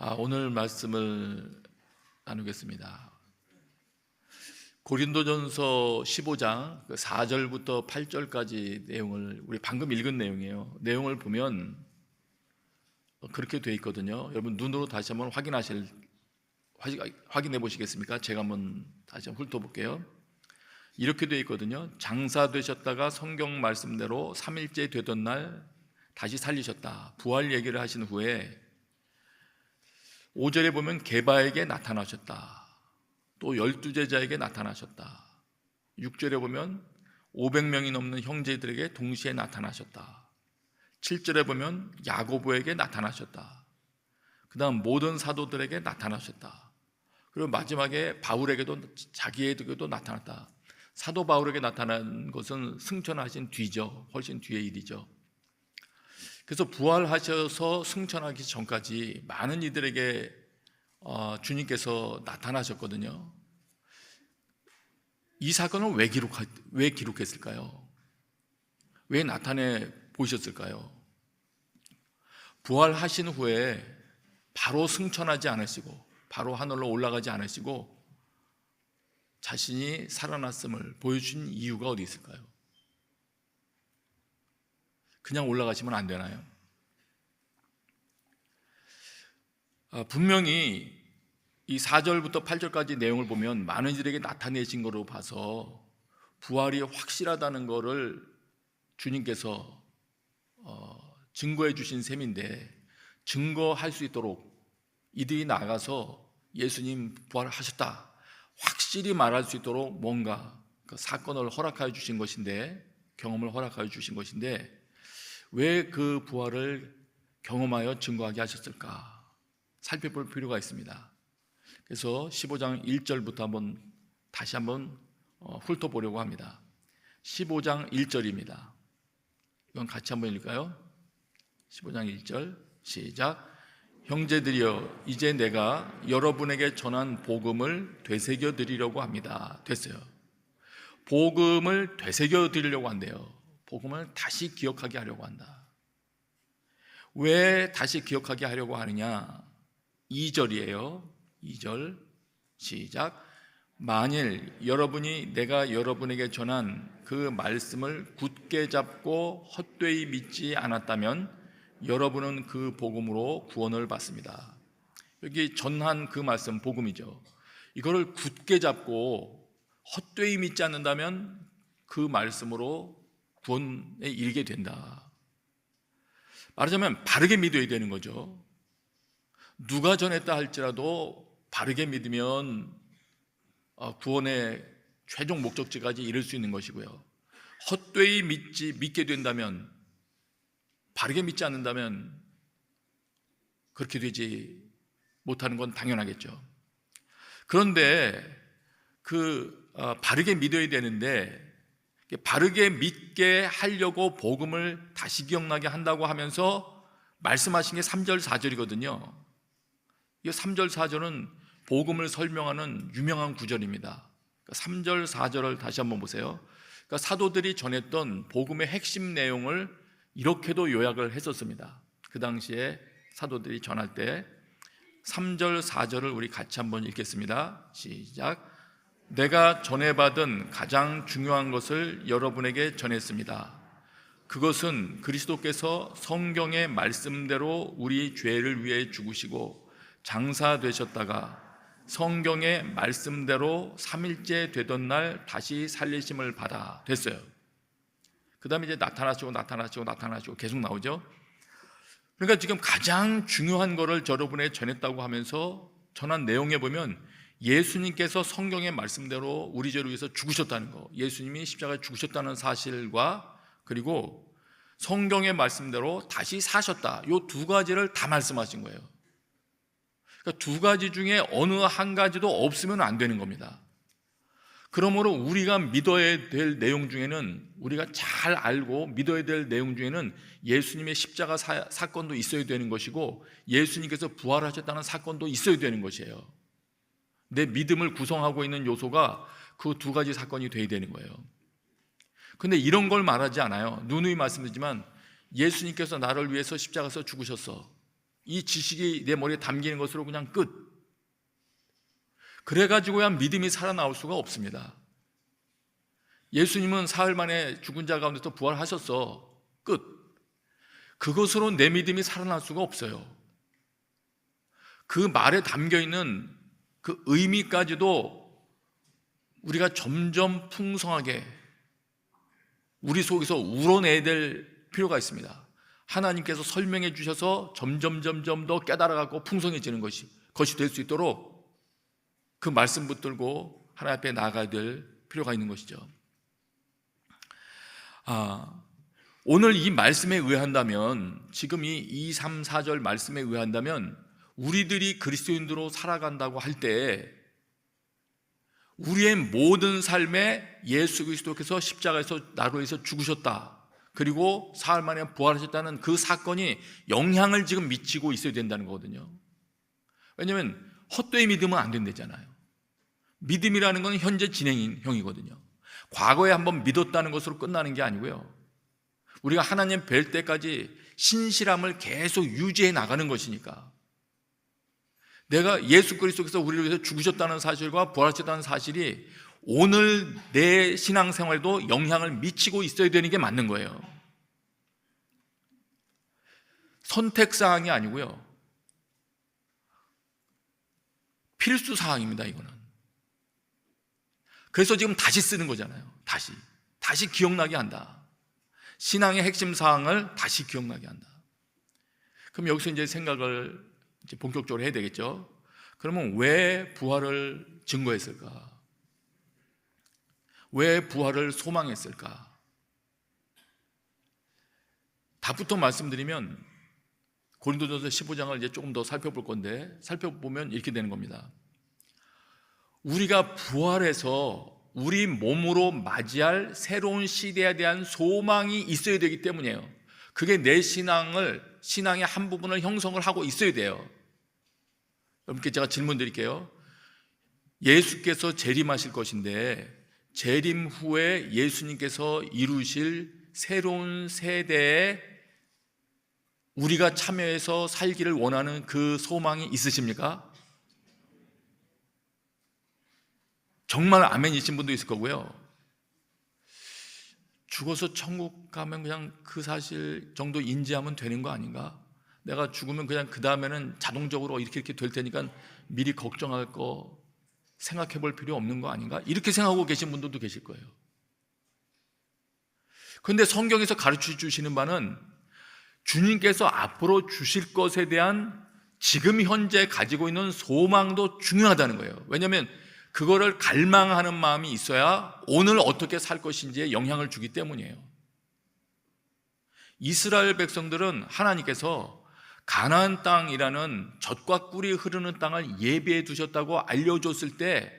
오늘 말씀을 나누겠습니다. 고린도전서 15장 4절부터 8절까지 내용을 우리 방금 읽은 내용이에요. 내용을 보면 그렇게 되어 있거든요. 여러분 눈으로 다시 한번 확인해 보시겠습니까? 제가 한번 다시 한번 훑어볼게요. 이렇게 되어 있거든요. 장사 되셨다가 성경 말씀대로 3일째 되던 날 다시 살리셨다. 부활 얘기를 하신 후에 5절에 보면 게바에게 나타나셨다. 또 12제자에게 나타나셨다. 6절에 보면 500명이 넘는 형제들에게 동시에 나타나셨다. 7절에 보면 야고보에게 나타나셨다. 그 다음 모든 사도들에게 나타나셨다. 그리고 마지막에 바울에게도 자기에게도 나타났다. 사도 바울에게 나타난 것은 승천하신 뒤죠. 훨씬 뒤의 일이죠. 그래서 부활하셔서 승천하기 전까지 많은 이들에게 주님께서 나타나셨거든요. 이 사건을 왜 기록했을까요? 왜 나타내 보셨을까요? 부활하신 후에 바로 승천하지 않으시고 바로 하늘로 올라가지 않으시고 자신이 살아났음을 보여준 이유가 어디 있을까요? 그냥 올라가시면 안 되나요? 분명히 이 4절부터 8절까지 내용을 보면 많은 이들에게 나타내신 것으로 봐서 부활이 확실하다는 것을 주님께서 증거해 주신 셈인데, 증거할 수 있도록 이들이 나가서 예수님 부활하셨다 확실히 말할 수 있도록 뭔가 그 사건을 허락하여 주신 것인데, 경험을 허락하여 주신 것인데 왜 그 부활을 경험하여 증거하게 하셨을까 살펴볼 필요가 있습니다. 그래서 15장 1절부터 다시 한번 훑어보려고 합니다. 15장 1절입니다. 이건 같이 한번 읽을까요? 15장 1절 시작. 형제들이여, 이제 내가 여러분에게 전한 복음을 되새겨 드리려고 합니다. 됐어요. 복음을 되새겨 드리려고 한대요. 복음을 다시 기억하게 하려고 한다. 왜 다시 기억하게 하려고 하느냐? 2절이에요. 2절 시작. 만일 여러분이 내가 여러분에게 전한 그 말씀을 굳게 잡고 헛되이 믿지 않았다면 여러분은 그 복음으로 구원을 받습니다. 여기 전한 그 말씀 복음이죠. 이거를 굳게 잡고 헛되이 믿지 않는다면 그 말씀으로 구원에 이르게 된다. 말하자면 바르게 믿어야 되는 거죠. 누가 전했다 할지라도 바르게 믿으면 구원의 최종 목적지까지 이룰 수 있는 것이고요. 헛되이 믿게 된다면, 바르게 믿지 않는다면 그렇게 되지 못하는 건 당연하겠죠. 그런데 바르게 믿어야 되는데, 바르게 믿게 하려고 복음을 다시 기억나게 한다고 하면서 말씀하신 게 3절 4절이거든요. 이 3절 4절은 복음을 설명하는 유명한 구절입니다. 3절 4절을 다시 한번 보세요. 그러니까 사도들이 전했던 복음의 핵심 내용을 이렇게도 요약을 했었습니다. 그 당시에 사도들이 전할 때 3절 4절을 우리 같이 한번 읽겠습니다. 시작. 내가 전해받은 가장 중요한 것을 여러분에게 전했습니다. 그것은 그리스도께서 성경의 말씀대로 우리 죄를 위해 죽으시고 장사되셨다가 성경의 말씀대로 3일째 되던 날 다시 살리심을 받아. 됐어요. 그 다음에 이제 나타나시고 계속 나오죠. 그러니까 지금 가장 중요한 거를 여러분에게 전했다고 하면서 전한 내용에 보면 예수님께서 성경의 말씀대로 우리 죄를 위해서 죽으셨다는 거, 예수님이 십자가에 죽으셨다는 사실과 그리고 성경의 말씀대로 다시 사셨다, 이 두 가지를 다 말씀하신 거예요. 그러니까 두 가지 중에 어느 한 가지도 없으면 안 되는 겁니다. 그러므로 우리가 믿어야 될 내용 중에는, 우리가 잘 알고 믿어야 될 내용 중에는 예수님의 십자가 사건도 있어야 되는 것이고 예수님께서 부활하셨다는 사건도 있어야 되는 것이에요. 내 믿음을 구성하고 있는 요소가 그 두 가지 사건이 돼야 되는 거예요. 근데 이런 걸 말하지 않아요. 누누이 말씀드리지만 예수님께서 나를 위해서 십자가에서 죽으셨어. 이 지식이 내 머리에 담기는 것으로 그냥 끝. 그래가지고야 믿음이 살아나올 수가 없습니다. 예수님은 사흘 만에 죽은 자 가운데서 부활하셨어. 끝. 그것으로 내 믿음이 살아날 수가 없어요. 그 말에 담겨있는 그 의미까지도 우리가 점점 풍성하게 우리 속에서 우러내야 될 필요가 있습니다. 하나님께서 설명해 주셔서 점점 더 깨달아가고 풍성해지는 것이 될 수 있도록 그 말씀 붙들고 하나님 앞에 나아가야 될 필요가 있는 것이죠. 오늘 이 말씀에 의한다면, 지금 이 2, 3, 4절 말씀에 의한다면 우리들이 그리스도인으로 살아간다고 할 때 우리의 모든 삶에 예수 그리스도께서 십자가에서 나로 위해서 죽으셨다, 그리고 사흘 만에 부활하셨다는 그 사건이 영향을 지금 미치고 있어야 된다는 거거든요. 왜냐하면 헛되이 믿으면 안 된다잖아요. 믿음이라는 건 현재 진행형이거든요. 과거에 한번 믿었다는 것으로 끝나는 게 아니고요, 우리가 하나님 뵐 때까지 신실함을 계속 유지해 나가는 것이니까, 내가 예수 그리스도께서 우리를 위해서 죽으셨다는 사실과 부활하셨다는 사실이 오늘 내 신앙생활에도 영향을 미치고 있어야 되는 게 맞는 거예요. 선택사항이 아니고요, 필수사항입니다, 이거는. 그래서 지금 다시 쓰는 거잖아요. 다시 기억나게 한다. 신앙의 핵심 사항을 다시 기억나게 한다. 그럼 여기서 이제 생각을 이제 본격적으로 해야 되겠죠. 그러면 왜 부활을 증거했을까? 왜 부활을 소망했을까? 답부터 말씀드리면 고린도전서 15장을 이제 조금 더 살펴볼 건데, 살펴보면 이렇게 되는 겁니다. 우리가 부활해서 우리 몸으로 맞이할 새로운 시대에 대한 소망이 있어야 되기 때문이에요. 그게 내 신앙의 한 부분을 형성을 하고 있어야 돼요. 여러분께 제가 질문 드릴게요. 예수께서 재림하실 것인데 재림 후에 예수님께서 이루실 새로운 세대에 우리가 참여해서 살기를 원하는 그 소망이 있으십니까? 정말 아멘이신 분도 있을 거고요, 죽어서 천국 가면 그냥 그 사실 정도 인지하면 되는 거 아닌가? 내가 죽으면 그냥 그 다음에는 자동적으로 이렇게 될 테니까 미리 걱정할 거 생각해 볼 필요 없는 거 아닌가? 이렇게 생각하고 계신 분들도 계실 거예요. 그런데 성경에서 가르쳐 주시는 바는 주님께서 앞으로 주실 것에 대한 지금 현재 가지고 있는 소망도 중요하다는 거예요. 왜냐하면 그거를 갈망하는 마음이 있어야 오늘 어떻게 살 것인지에 영향을 주기 때문이에요. 이스라엘 백성들은 하나님께서 가나안 땅이라는 젖과 꿀이 흐르는 땅을 예비해 두셨다고 알려줬을 때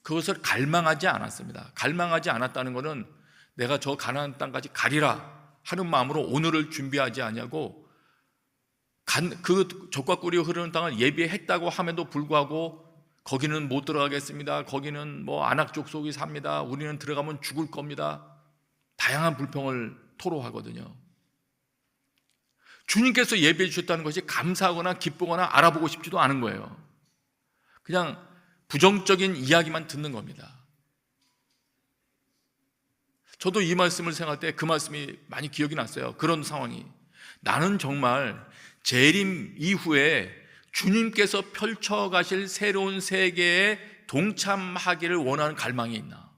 그것을 갈망하지 않았습니다. 갈망하지 않았다는 것은 내가 저 가나안 땅까지 가리라 하는 마음으로 오늘을 준비하지 않냐고, 그 젖과 꿀이 흐르는 땅을 예비했다고 함에도 불구하고 거기는 못 들어가겠습니다, 거기는 뭐 아낙 족속이 삽니다, 우리는 들어가면 죽을 겁니다, 다양한 불평을 토로하거든요. 주님께서 예비해 주셨다는 것이 감사하거나 기쁘거나 알아보고 싶지도 않은 거예요. 그냥 부정적인 이야기만 듣는 겁니다. 저도 이 말씀을 생각할 때 그 말씀이 많이 기억이 났어요. 그런 상황이, 나는 정말 재림 이후에 주님께서 펼쳐가실 새로운 세계에 동참하기를 원하는 갈망이 있나?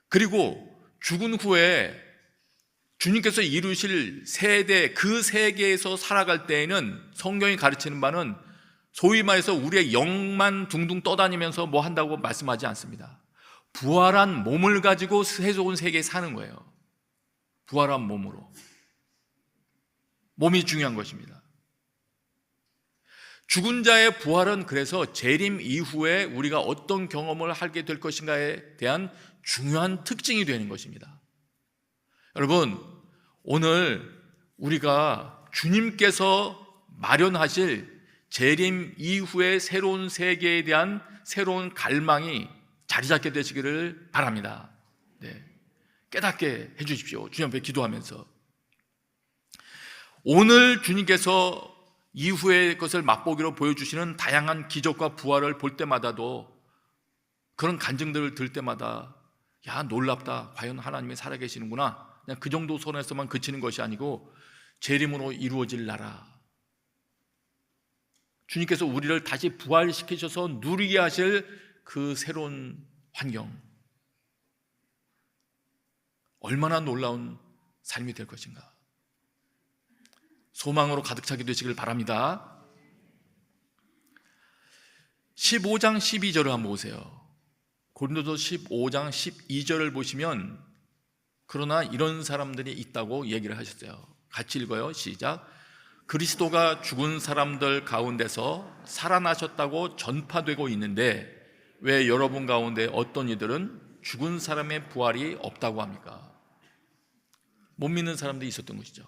그리고 죽은 후에 주님께서 이루실 세대, 그 세계에서 살아갈 때에는 성경이 가르치는 바는 소위 말해서 우리의 영만 둥둥 떠다니면서 뭐 한다고 말씀하지 않습니다. 부활한 몸을 가지고 새로운 세계에 사는 거예요. 부활한 몸으로. 몸이 중요한 것입니다. 죽은 자의 부활은 그래서 재림 이후에 우리가 어떤 경험을 하게 될 것인가에 대한 중요한 특징이 되는 것입니다. 여러분, 오늘 우리가 주님께서 마련하실 재림 이후의 새로운 세계에 대한 새로운 갈망이 자리 잡게 되시기를 바랍니다. 네. 깨닫게 해주십시오. 주님 앞에 기도하면서. 오늘 주님께서 이후의 것을 맛보기로 보여주시는 다양한 기적과 부활을 볼 때마다도, 그런 간증들을 들 때마다 야, 놀랍다, 과연 하나님이 살아계시는구나, 그냥 그 정도 선에서만 그치는 것이 아니고 재림으로 이루어질 나라, 주님께서 우리를 다시 부활시키셔서 누리게 하실 그 새로운 환경, 얼마나 놀라운 삶이 될 것인가. 소망으로 가득 차게 되시길 바랍니다. 15장 12절을 한번 보세요. 고린도서 15장 12절을 보시면 그러나 이런 사람들이 있다고 얘기를 하셨어요. 같이 읽어요. 시작. 그리스도가 죽은 사람들 가운데서 살아나셨다고 전파되고 있는데 왜 여러분 가운데 어떤 이들은 죽은 사람의 부활이 없다고 합니까? 못 믿는 사람들이 있었던 것이죠.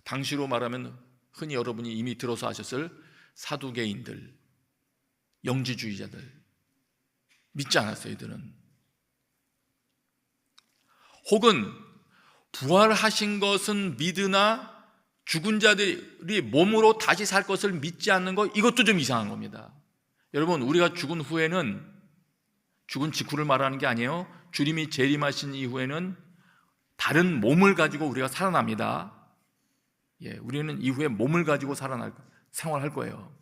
당시로 말하면 흔히 여러분이 이미 들어서 하셨을 사두개인들, 영지주의자들, 믿지 않았어요. 이들은. 혹은 부활하신 것은 믿으나 죽은 자들이 몸으로 다시 살 것을 믿지 않는 것, 이것도 좀 이상한 겁니다. 여러분, 우리가 죽은 후에는, 죽은 직후를 말하는 게 아니에요. 주님이 재림하신 이후에는 다른 몸을 가지고 우리가 살아납니다. 우리는 이후에 몸을 가지고 생활할 거예요.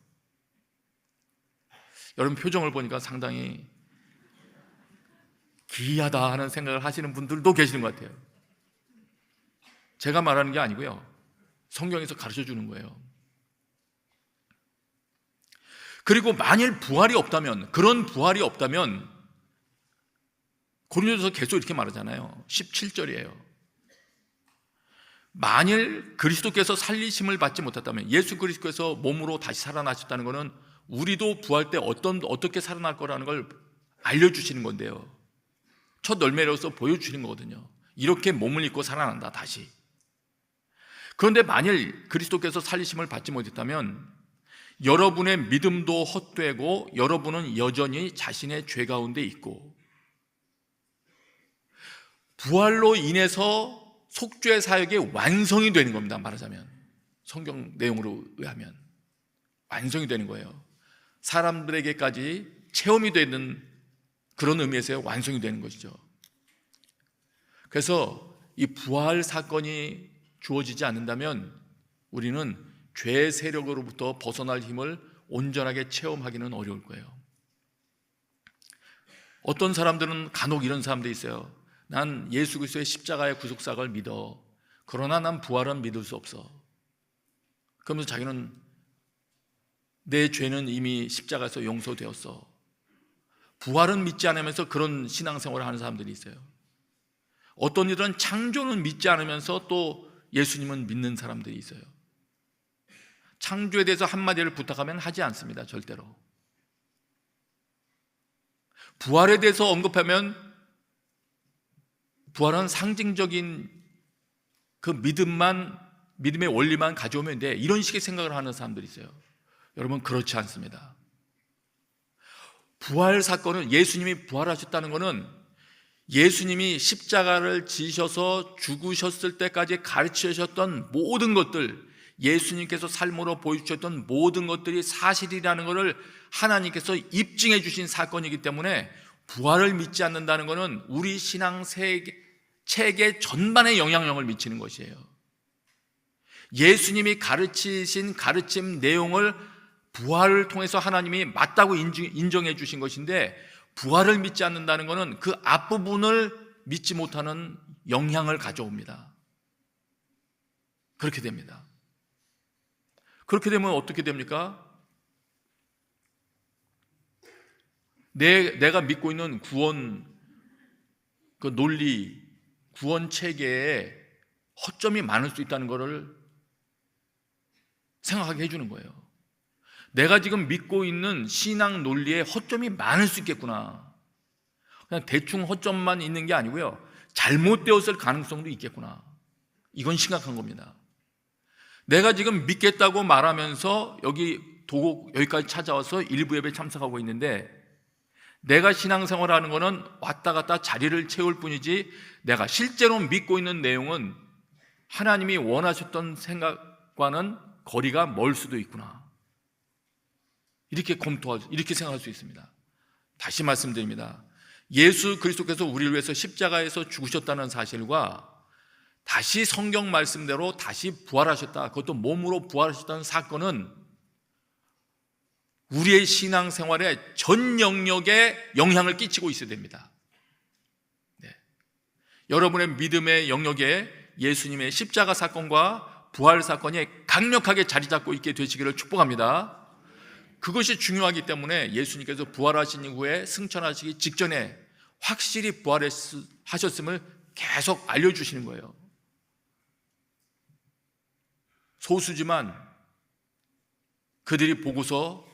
여러분 표정을 보니까 상당히 기이하다 하는 생각을 하시는 분들도 계시는 것 같아요. 제가 말하는 게 아니고요, 성경에서 가르쳐 주는 거예요. 그리고 만일 부활이 없다면, 그런 부활이 없다면, 고린도서 계속 이렇게 말하잖아요. 17절이에요. 만일 그리스도께서 살리심을 받지 못했다면, 예수 그리스도께서 몸으로 다시 살아나셨다는 것은 우리도 부활 때 어떻게 살아날 거라는 걸 알려주시는 건데요, 첫 열매로서 보여주시는 거거든요. 이렇게 몸을 입고 살아난다, 다시. 그런데 만일 그리스도께서 살리심을 받지 못했다면 여러분의 믿음도 헛되고 여러분은 여전히 자신의 죄 가운데 있고, 부활로 인해서 속죄 사역의 완성이 되는 겁니다. 말하자면, 성경 내용으로 의하면 완성이 되는 거예요. 사람들에게까지 체험이 되는 그런 의미에서 완성이 되는 것이죠. 그래서 이 부활 사건이 주어지지 않는다면 우리는 죄의 세력으로부터 벗어날 힘을 온전하게 체험하기는 어려울 거예요. 어떤 사람들은 간혹 이런 사람들이 있어요. 난 예수 그리스도의 십자가의 구속사역을 믿어. 그러나 난 부활은 믿을 수 없어. 그러면서 자기는 내 죄는 이미 십자가에서 용서되었어. 부활은 믿지 않으면서 그런 신앙생활을 하는 사람들이 있어요. 어떤 이들은 창조는 믿지 않으면서 또 예수님은 믿는 사람들이 있어요. 창조에 대해서 한마디를 부탁하면 하지 않습니다. 절대로. 부활에 대해서 언급하면 부활은 상징적인 그 믿음의 원리만 가져오면 돼, 이런 식의 생각을 하는 사람들이 있어요. 여러분, 그렇지 않습니다. 부활 사건은, 예수님이 부활하셨다는 것은 예수님이 십자가를 지셔서 죽으셨을 때까지 가르치셨던 모든 것들, 예수님께서 삶으로 보여주셨던 모든 것들이 사실이라는 것을 하나님께서 입증해 주신 사건이기 때문에 부활을 믿지 않는다는 것은 우리 신앙 체계 전반에 영향력을 미치는 것이에요. 예수님이 가르치신 가르침 내용을 부활을 통해서 하나님이 맞다고 인정해 주신 것인데, 부활을 믿지 않는다는 것은 그 앞부분을 믿지 못하는 영향을 가져옵니다. 그렇게 됩니다. 그렇게 되면 어떻게 됩니까? 내가 믿고 있는 구원 그 논리, 구원 체계에 허점이 많을 수 있다는 것을 생각하게 해주는 거예요. 내가 지금 믿고 있는 신앙 논리에 허점이 많을 수 있겠구나. 그냥 대충 허점만 있는 게 아니고요, 잘못되었을 가능성도 있겠구나. 이건 심각한 겁니다. 내가 지금 믿겠다고 말하면서 여기까지 찾아와서 일부 예배에 참석하고 있는데, 내가 신앙생활하는 거는 왔다 갔다 자리를 채울 뿐이지 내가 실제로 믿고 있는 내용은 하나님이 원하셨던 생각과는 거리가 멀 수도 있구나. 이렇게 생각할 수 있습니다. 다시 말씀드립니다. 예수 그리스도께서 우리를 위해서 십자가에서 죽으셨다는 사실과 다시 성경 말씀대로 다시 부활하셨다, 그것도 몸으로 부활하셨다는 사건은 우리의 신앙생활의 전 영역에 영향을 끼치고 있어야 됩니다. 네. 여러분의 믿음의 영역에 예수님의 십자가 사건과 부활 사건이 강력하게 자리 잡고 있게 되시기를 축복합니다. 그것이 중요하기 때문에 예수님께서 부활하신 이후에 승천하시기 직전에 확실히 부활하셨음을 계속 알려주시는 거예요. 소수지만 그들이 보고서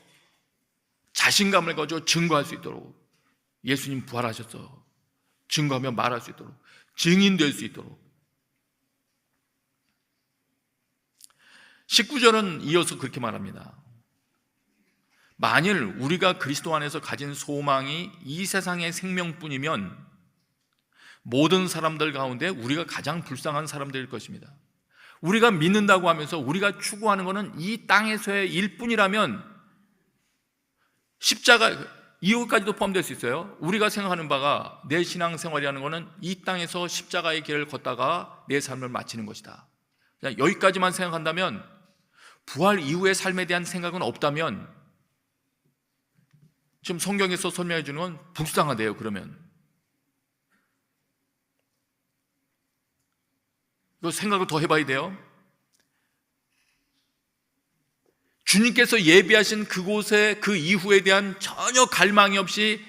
자신감을 가지고 증거할 수 있도록, 예수님 부활하셨어, 증거하며 말할 수 있도록, 증인될 수 있도록. 19절은 이어서 그렇게 말합니다. 만일 우리가 그리스도 안에서 가진 소망이 이 세상의 생명뿐이면 모든 사람들 가운데 우리가 가장 불쌍한 사람들일 것입니다. 우리가 믿는다고 하면서 우리가 추구하는 것은 이 땅에서의 일뿐이라면 십자가 이후까지도 포함될 수 있어요. 우리가 생각하는 바가 내 신앙생활이라는 것은 이 땅에서 십자가의 길을 걷다가 내 삶을 마치는 것이다, 그냥 여기까지만 생각한다면, 부활 이후의 삶에 대한 생각은 없다면 지금 성경에서 설명해 주는 건 불쌍하대요. 그러면 이거 생각을 더 해봐야 돼요. 주님께서 예비하신 그곳에 그 이후에 대한 전혀 갈망이 없이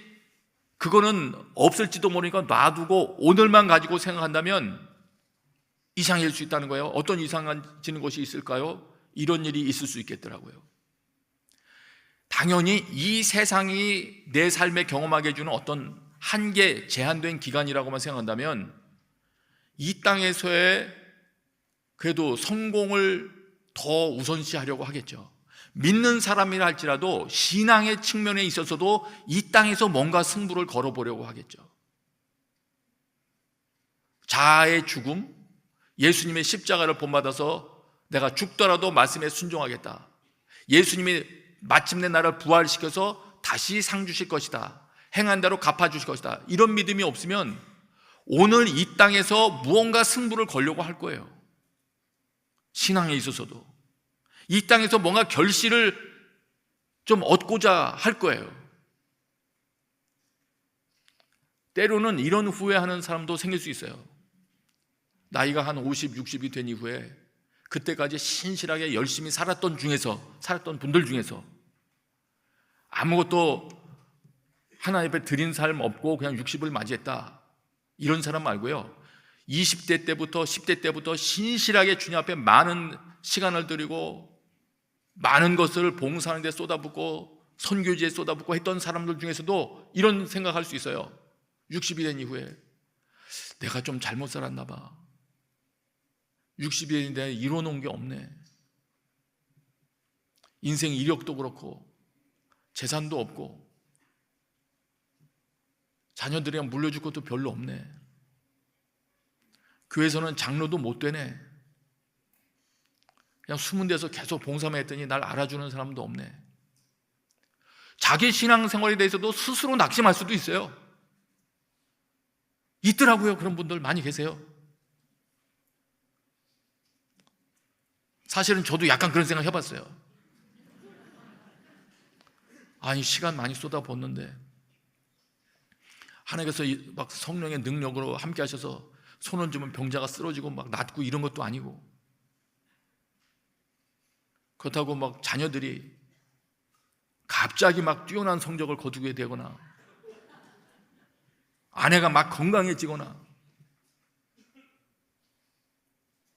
그거는 없을지도 모르니까 놔두고 오늘만 가지고 생각한다면 이상해질 수 있다는 거예요. 어떤 이상해지는 것이 있을까요? 이런 일이 있을 수 있겠더라고요. 당연히 이 세상이 내 삶에 경험하게 해주는 어떤 한계, 제한된 기간이라고만 생각한다면 이 땅에서의 그래도 성공을 더 우선시하려고 하겠죠. 믿는 사람이라 할지라도 신앙의 측면에 있어서도 이 땅에서 뭔가 승부를 걸어보려고 하겠죠. 자아의 죽음, 예수님의 십자가를 본받아서 내가 죽더라도 말씀에 순종하겠다, 예수님이 마침내 나를 부활시켜서 다시 상 주실 것이다, 행한 대로 갚아주실 것이다, 이런 믿음이 없으면 오늘 이 땅에서 무언가 승부를 걸려고 할 거예요. 신앙에 있어서도 이 땅에서 뭔가 결실을 좀 얻고자 할 거예요. 때로는 이런 후회하는 사람도 생길 수 있어요. 나이가 한 50, 60이 된 이후에 그때까지 신실하게 열심히 살았던 분들 중에서 아무것도 하나님 앞에 드린 삶 없고 그냥 60을 맞이했다, 이런 사람 말고요, 20대 때부터 10대 때부터 신실하게 주님 앞에 많은 시간을 들이고 많은 것을 봉사하는 데 쏟아붓고 선교지에 쏟아붓고 했던 사람들 중에서도 이런 생각할 수 있어요. 60이 된 이후에 내가 좀 잘못 살았나 봐, 60이 됐는데 이뤄놓은 게 없네, 인생 이력도 그렇고 재산도 없고 자녀들이랑 물려줄 것도 별로 없네, 교회에서는 장로도 못 되네, 그냥 숨은 데서 계속 봉사만 했더니 날 알아주는 사람도 없네. 자기 신앙생활에 대해서도 스스로 낙심할 수도 있어요. 있더라고요. 그런 분들 많이 계세요. 사실은 저도 약간 그런 생각 해봤어요. 아니, 시간 많이 쏟아붓는데 하나님께서 막 성령의 능력으로 함께 하셔서 손 얹으면 병자가 쓰러지고 막 낫고 이런 것도 아니고, 그렇다고 막 자녀들이 갑자기 막 뛰어난 성적을 거두게 되거나 아내가 막 건강해지거나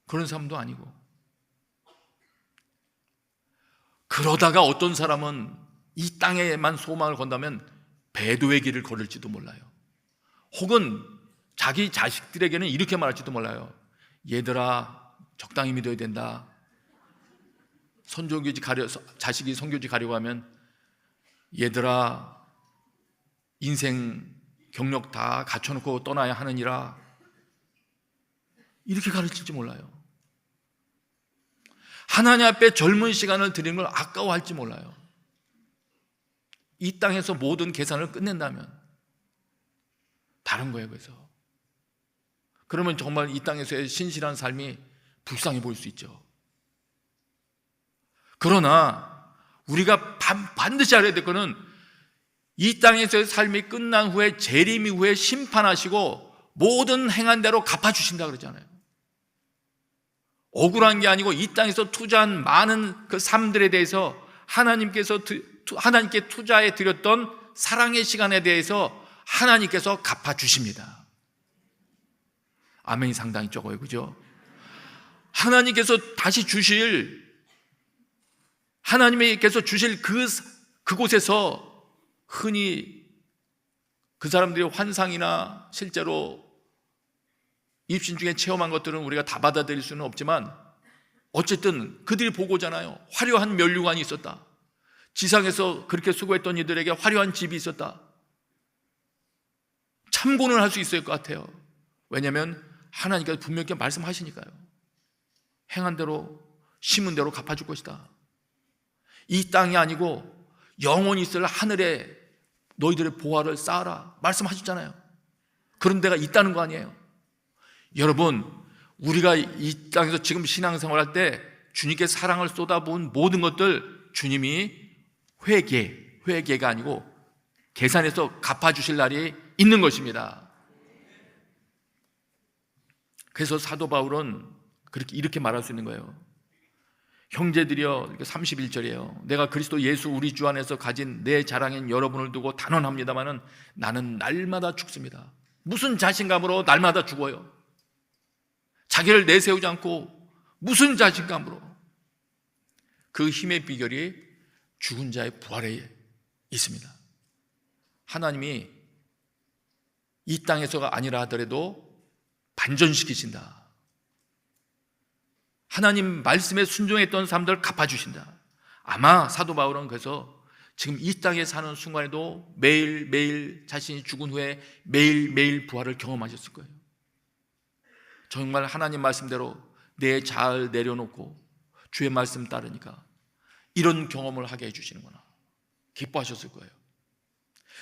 그런 사람도 아니고, 그러다가 어떤 사람은 이 땅에만 소망을 건다면 배도의 길을 걸을지도 몰라요. 혹은 자기 자식들에게는 이렇게 말할지도 몰라요. 얘들아, 적당히 믿어야 된다. 자식이 선교지 가려고 하면 얘들아, 인생 경력 다 갖춰놓고 떠나야 하느니라, 이렇게 가르칠지 몰라요. 하나님 앞에 젊은 시간을 드리는 걸 아까워할지 몰라요. 이 땅에서 모든 계산을 끝낸다면 다른 거예요. 그러면 정말 이 땅에서의 신실한 삶이 불쌍해 보일 수 있죠. 그러나 우리가 반드시 알아야 될 것은 이 땅에서의 삶이 끝난 후에 재림 이후에 심판하시고 모든 행한 대로 갚아주신다 그러잖아요. 억울한 게 아니고 이 땅에서 투자한 많은 그 삶들에 대해서 하나님께 투자해 드렸던 사랑의 시간에 대해서 하나님께서 갚아주십니다. 아멘이 상당히 적어요, 그죠? 하나님께서 주실 그곳에서 흔히 그 사람들의 환상이나 실제로 입신 중에 체험한 것들은 우리가 다 받아들일 수는 없지만 어쨌든 그들이 보고잖아요. 화려한 면류관이 있었다. 지상에서 그렇게 수고했던 이들에게 화려한 집이 있었다. 참고는 할 수 있을 것 같아요. 왜냐하면 하나님께서 분명히 말씀하시니까요. 행한 대로 심은 대로 갚아줄 것이다. 이 땅이 아니고 영원히 있을 하늘에 너희들의 보화를 쌓아라 말씀하셨잖아요. 그런 데가 있다는 거 아니에요. 여러분, 우리가 이 땅에서 지금 신앙생활할 때 주님께 사랑을 쏟아부은 모든 것들 주님이 회개가 아니고 계산해서 갚아주실 날이 있는 것입니다. 그래서 사도 바울은 이렇게 말할 수 있는 거예요. 형제들이여, 31절이에요. 내가 그리스도 예수 우리 주 안에서 가진 내 자랑인 여러분을 두고 단언합니다마는 나는 날마다 죽습니다. 무슨 자신감으로 날마다 죽어요? 자기를 내세우지 않고 무슨 자신감으로? 그 힘의 비결이 죽은 자의 부활에 있습니다. 하나님이 이 땅에서가 아니라 하더라도 반전시키신다. 하나님 말씀에 순종했던 사람들 갚아주신다. 아마 사도 바울은 그래서 지금 이 땅에 사는 순간에도 매일매일 자신이 죽은 후에 매일매일 부활을 경험하셨을 거예요. 정말 하나님 말씀대로 내 자아를 내려놓고 주의 말씀 따르니까 이런 경험을 하게 해주시는구나. 기뻐하셨을 거예요.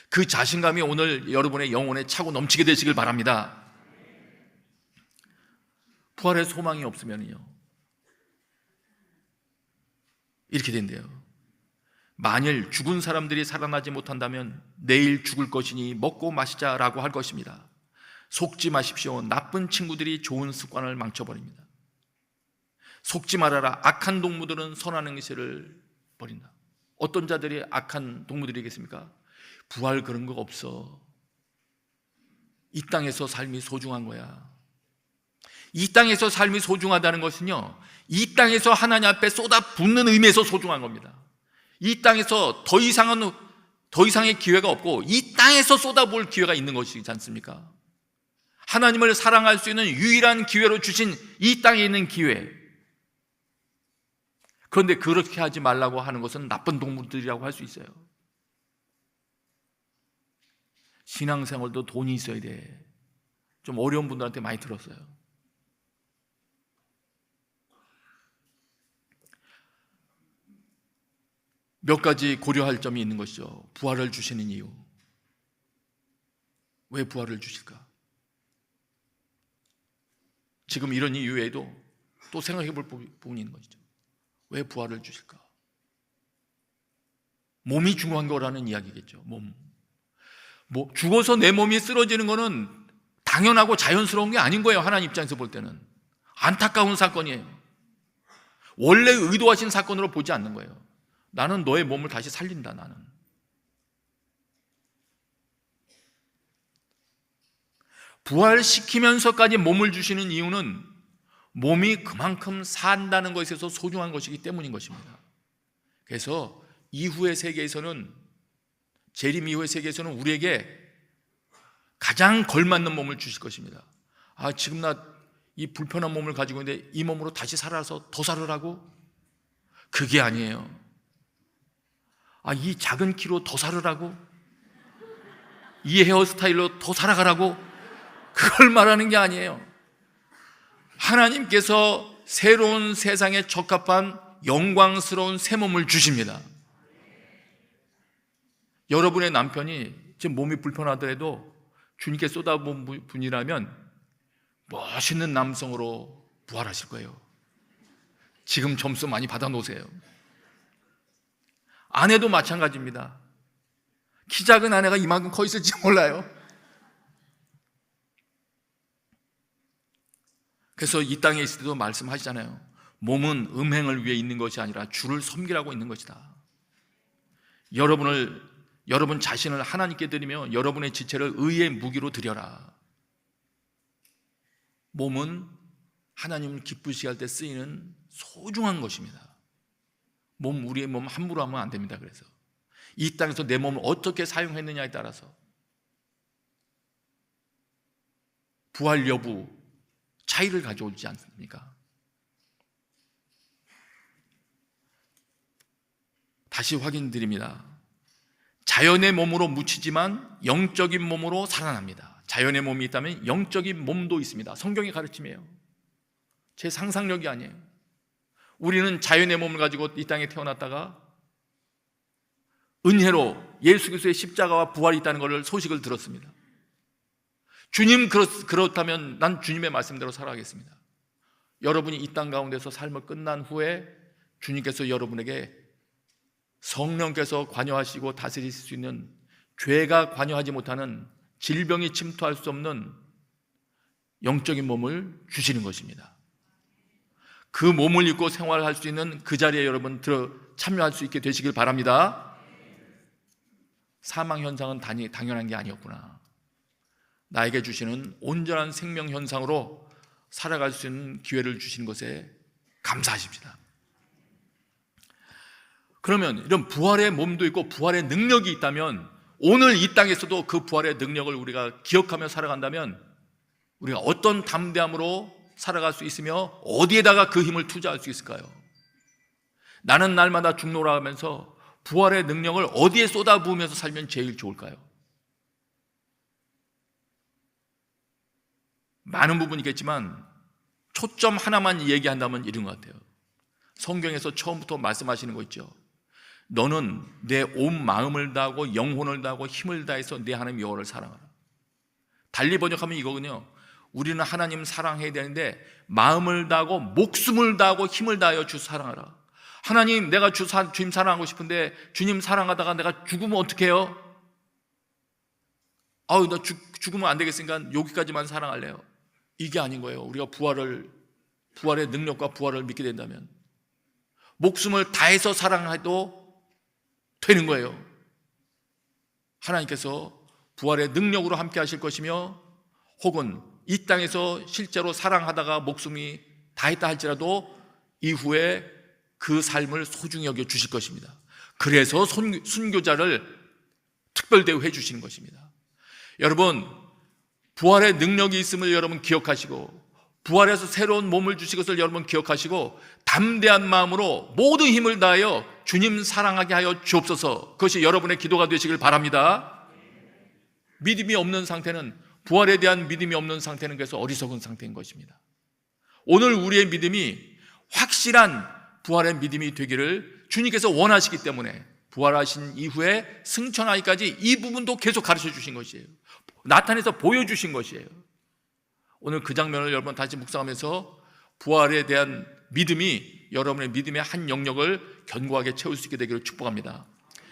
그 자신감이 오늘 여러분의 영혼에 차고 넘치게 되시길 바랍니다. 부활의 소망이 없으면요 이렇게 된대요. 만일 죽은 사람들이 살아나지 못한다면 내일 죽을 것이니 먹고 마시자라고 할 것입니다. 속지 마십시오. 나쁜 친구들이 좋은 습관을 망쳐버립니다. 속지 말아라. 악한 동무들은 선한 행실을 버린다. 어떤 자들이 악한 동무들이겠습니까? 부활 그런 거 없어. 이 땅에서 삶이 소중한 거야. 이 땅에서 삶이 소중하다는 것은요, 이 땅에서 하나님 앞에 쏟아붓는 의미에서 소중한 겁니다. 이 땅에서 더 이상의 기회가 없고 이 땅에서 쏟아부을 기회가 있는 것이지 않습니까? 하나님을 사랑할 수 있는 유일한 기회로 주신 이 땅에 있는 기회. 그런데 그렇게 하지 말라고 하는 것은 나쁜 동물들이라고 할 수 있어요. 신앙생활도 돈이 있어야 돼. 좀 어려운 분들한테 많이 들었어요. 몇 가지 고려할 점이 있는 것이죠. 부활을 주시는 이유. 왜 부활을 주실까? 지금 이런 이유 외에도 또 생각해 볼 부분이 있는 것이죠. 왜 부활을 주실까? 몸이 중요한 거라는 이야기겠죠. 죽어서 내 몸이 쓰러지는 거는 당연하고 자연스러운 게 아닌 거예요. 하나님 입장에서 볼 때는 안타까운 사건이에요. 원래 의도하신 사건으로 보지 않는 거예요. 나는 너의 몸을 다시 살린다. 나는 부활시키면서까지 몸을 주시는 이유는 몸이 그만큼 산다는 것에서 소중한 것이기 때문인 것입니다. 그래서 이후의 세계에서는, 재림 이후의 세계에서는 우리에게 가장 걸맞는 몸을 주실 것입니다. 지금 나 이 불편한 몸을 가지고 있는데 이 몸으로 다시 살아서 더 살으라고? 그게 아니에요. 이 작은 키로 더 살으라고? 이 헤어스타일로 더 살아가라고? 그걸 말하는 게 아니에요. 하나님께서 새로운 세상에 적합한 영광스러운 새 몸을 주십니다. 여러분의 남편이 지금 몸이 불편하더라도 주님께 쏟아부은 분이라면 멋있는 남성으로 부활하실 거예요. 지금 점수 많이 받아놓으세요. 아내도 마찬가지입니다. 키 작은 아내가 이만큼 커 있을지 몰라요. 그래서 이 땅에 있을 때도 말씀하시잖아요. 몸은 음행을 위해 있는 것이 아니라 주를 섬기라고 있는 것이다. 여러분 자신을 하나님께 드리며 여러분의 지체를 의의 무기로 드려라. 몸은 하나님을 기쁘시게 할 때 쓰이는 소중한 것입니다. 우리의 몸 함부로 하면 안 됩니다. 그래서 이 땅에서 내 몸을 어떻게 사용했느냐에 따라서 부활 여부 차이를 가져오지 않습니까? 다시 확인드립니다. 자연의 몸으로 묻히지만 영적인 몸으로 살아납니다. 자연의 몸이 있다면 영적인 몸도 있습니다. 성경의 가르침이에요. 제 상상력이 아니에요. 우리는 자연의 몸을 가지고 이 땅에 태어났다가 은혜로 예수 그리스도의 십자가와 부활이 있다는 것을 소식을 들었습니다. 주님 그렇다면 난 주님의 말씀대로 살아가겠습니다. 여러분이 이 땅 가운데서 삶을 끝난 후에 주님께서 여러분에게 성령께서 관여하시고 다스리실 수 있는, 죄가 관여하지 못하는, 질병이 침투할 수 없는 영적인 몸을 주시는 것입니다. 그 몸을 입고 생활할 수 있는 그 자리에 여러분 참여할 수 있게 되시길 바랍니다. 사망 현상은 당연한 게 아니었구나. 나에게 주시는 온전한 생명 현상으로 살아갈 수 있는 기회를 주시는 것에 감사하십시다. 그러면 이런 부활의 몸도 있고 부활의 능력이 있다면, 오늘 이 땅에서도 그 부활의 능력을 우리가 기억하며 살아간다면 우리가 어떤 담대함으로 살아갈 수 있으며 어디에다가 그 힘을 투자할 수 있을까요? 나는 날마다 죽노라 하면서 부활의 능력을 어디에 쏟아부으면서 살면 제일 좋을까요? 많은 부분이겠지만 초점 하나만 얘기한다면 이런 것 같아요. 성경에서 처음부터 말씀하시는 거 있죠. 너는 내 온 마음을 다하고 영혼을 다하고 힘을 다해서 내 하나님 여호와를 사랑하라. 달리 번역하면 이거군요. 우리는 하나님 사랑해야 되는데 마음을 다하고 목숨을 다하고 힘을 다하여 주 사랑하라. 하나님, 내가 주님 사랑하고 싶은데 주님 사랑하다가 내가 죽으면 어떻게 해요? 나 죽으면 안 되겠으니까 여기까지만 사랑할래요. 이게 아닌 거예요. 우리가 부활의 능력과 부활을 믿게 된다면 목숨을 다해서 사랑해도 되는 거예요. 하나님께서 부활의 능력으로 함께 하실 것이며, 혹은 이 땅에서 실제로 사랑하다가 목숨이 다했다 할지라도 이후에 그 삶을 소중히 여겨 주실 것입니다. 그래서 순교자를 특별 대우해 주시는 것입니다. 여러분, 부활의 능력이 있음을 여러분 기억하시고, 부활해서 새로운 몸을 주신 것을 여러분 기억하시고, 담대한 마음으로 모든 힘을 다하여 주님 사랑하게 하여 주옵소서. 그것이 여러분의 기도가 되시길 바랍니다. 믿음이 없는 상태는, 부활에 대한 믿음이 없는 상태는 그래서 어리석은 상태인 것입니다. 오늘 우리의 믿음이 확실한 부활의 믿음이 되기를 주님께서 원하시기 때문에 부활하신 이후에 승천하기까지 이 부분도 계속 가르쳐 주신 것이에요. 나타내서 보여주신 것이에요. 오늘 그 장면을 여러분 다시 묵상하면서 부활에 대한 믿음이 여러분의 믿음의 한 영역을 견고하게 채울 수 있게 되기를 축복합니다.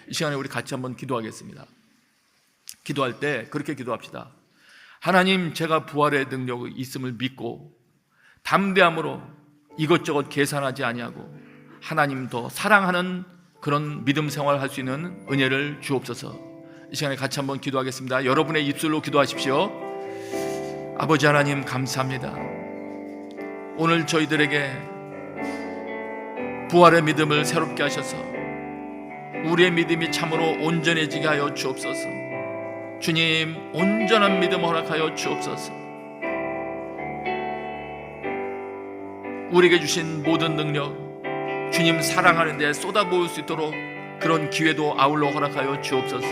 이 시간에 우리 같이 한번 기도하겠습니다. 기도할 때 그렇게 기도합시다. 하나님, 제가 부활의 능력이 있음을 믿고 담대함으로 이것저것 계산하지 아니하고 하나님 더 사랑하는 그런 믿음 생활을 할 수 있는 은혜를 주옵소서. 이 시간에 같이 한번 기도하겠습니다. 여러분의 입술로 기도하십시오. 아버지 하나님, 감사합니다. 오늘 저희들에게 부활의 믿음을 새롭게 하셔서 우리의 믿음이 참으로 온전해지게 하여 주옵소서. 주님, 온전한 믿음 허락하여 주옵소서. 우리에게 주신 모든 능력, 주님 사랑하는 데 쏟아부을 수 있도록 그런 기회도 아울러 허락하여 주옵소서.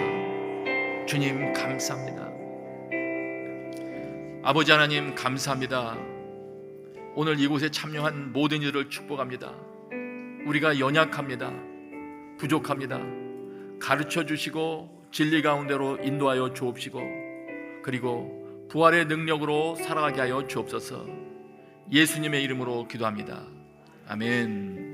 주님, 감사합니다. 아버지 하나님, 감사합니다. 오늘 이곳에 참여한 모든 이들을 축복합니다. 우리가 연약합니다. 부족합니다. 가르쳐 주시고 진리 가운데로 인도하여 주옵시고, 그리고 부활의 능력으로 살아가게 하여 주옵소서. 예수님의 이름으로 기도합니다. 아멘.